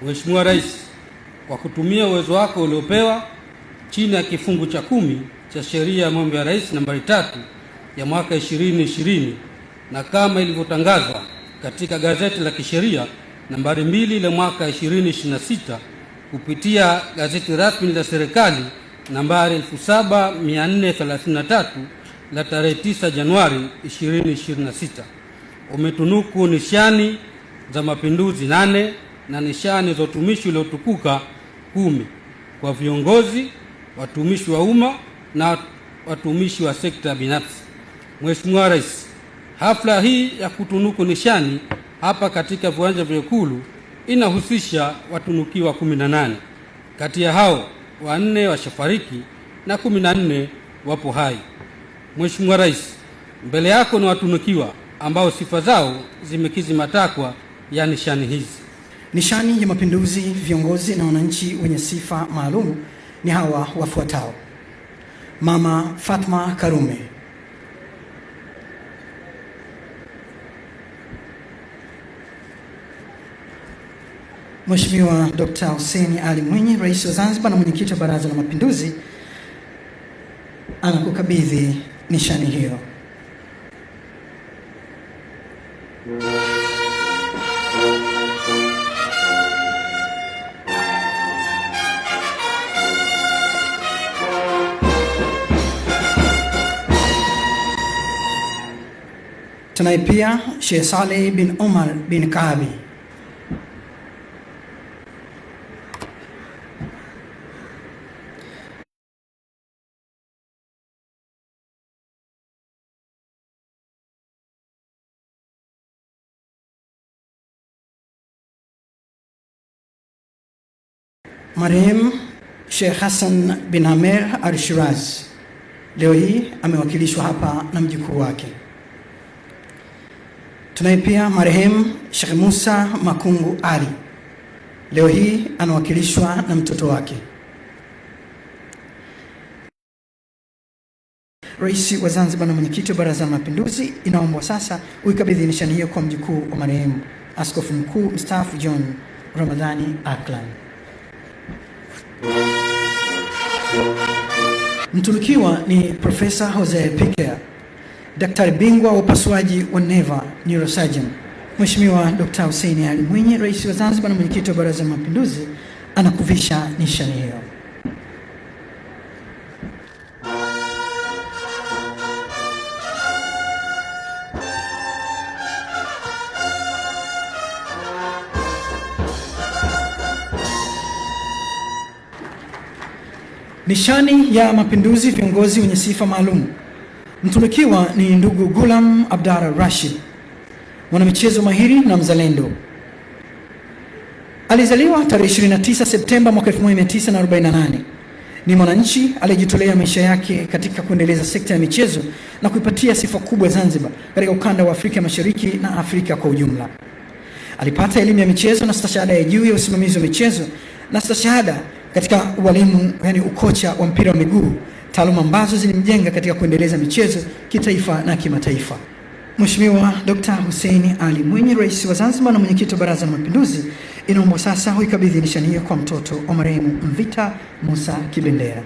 Mheshimiwa Rais, kwa kutumia uwezo wako uliopewa chini ya kifungu cha 10 cha sheria ya mambo ya rais nambari 3 ya mwaka 2020 na kama ilivyotangazwa katika gazeti la kisheria nambari 2 la mwaka 2026 kupitia gazeti rasmi la serikali nambari 7433 la tarehe 9 Januari 2026, umetunuku nishani za mapinduzi 8 na nishani za utumishi uliotukuka 10 kwa viongozi, watumishi wa umma na watumishi wa sekta binafsi. Mheshimiwa Rais, hafla hii ya kutunuku nishani hapa katika viwanja vya Ikulu inahusisha watunukiwa 18. Kati ya hao 4 washafariki na 14 wapo hai. Mheshimiwa Rais, mbele yako ni watunukiwa ambao sifa zao zimekizi matakwa ya nishani hizi. Nishani ya mapinduzi, viongozi na wananchi wenye sifa maalum ni hawa wafuatao: Mama Fatma Karume, Mheshimiwa Dr. Hussein Ali Mwinyi, Rais wa Zanzibar na mwenyekiti wa Baraza la Mapinduzi, anakukabidhi nishani hiyo. Tunaye pia Sheikh Saleh bin Omar bin Kaabi, marehemu Sheikh Hassan bin Amer al-Shiraz, leo hii amewakilishwa hapa na mjukuu wake. Tunaye pia marehemu Sheikh Musa Makungu Ali, leo hii anawakilishwa na mtoto wake. Rais wa Zanzibar na mwenyekiti wa Baraza la Mapinduzi, inaombwa sasa uikabidhi nishani hiyo kwa mjukuu wa marehemu Askofu Mkuu mstaafu John Ramadhani Aklan. Mtunukiwa ni Profesa Jose Piquer, daktari bingwa wa upasuaji wa neva, neurosurgeon. Mheshimiwa Dr. Hussein Ali Mwinyi, Rais wa Zanzibar na mwenyekiti wa Baraza la Mapinduzi, anakuvisha nishani hiyo. Nishani ya mapinduzi, viongozi wenye sifa maalum. Mtunukiwa ni ndugu Gulam Abdara Rashid, mwanamichezo mahiri na mzalendo. Alizaliwa tarehe 29 Septemba mwaka 1948. Ni mwananchi aliyejitolea maisha yake katika kuendeleza sekta ya michezo na kuipatia sifa kubwa Zanzibar katika ukanda wa Afrika Mashariki na Afrika kwa ujumla. Alipata elimu ya michezo na stashahada ya juu ya usimamizi wa michezo na stashahada katika ualimu, yani ukocha wa mpira wa miguu, taaluma ambazo zilimjenga katika kuendeleza michezo kitaifa na kimataifa. Mheshimiwa Dr. Hussein Ali Mwinyi, Rais wa Zanzibar na mwenyekiti wa Baraza la Mapinduzi, inaombwa sasa huikabidhi nishani hiyo kwa mtoto wa marehemu Mvita Musa Kibendera.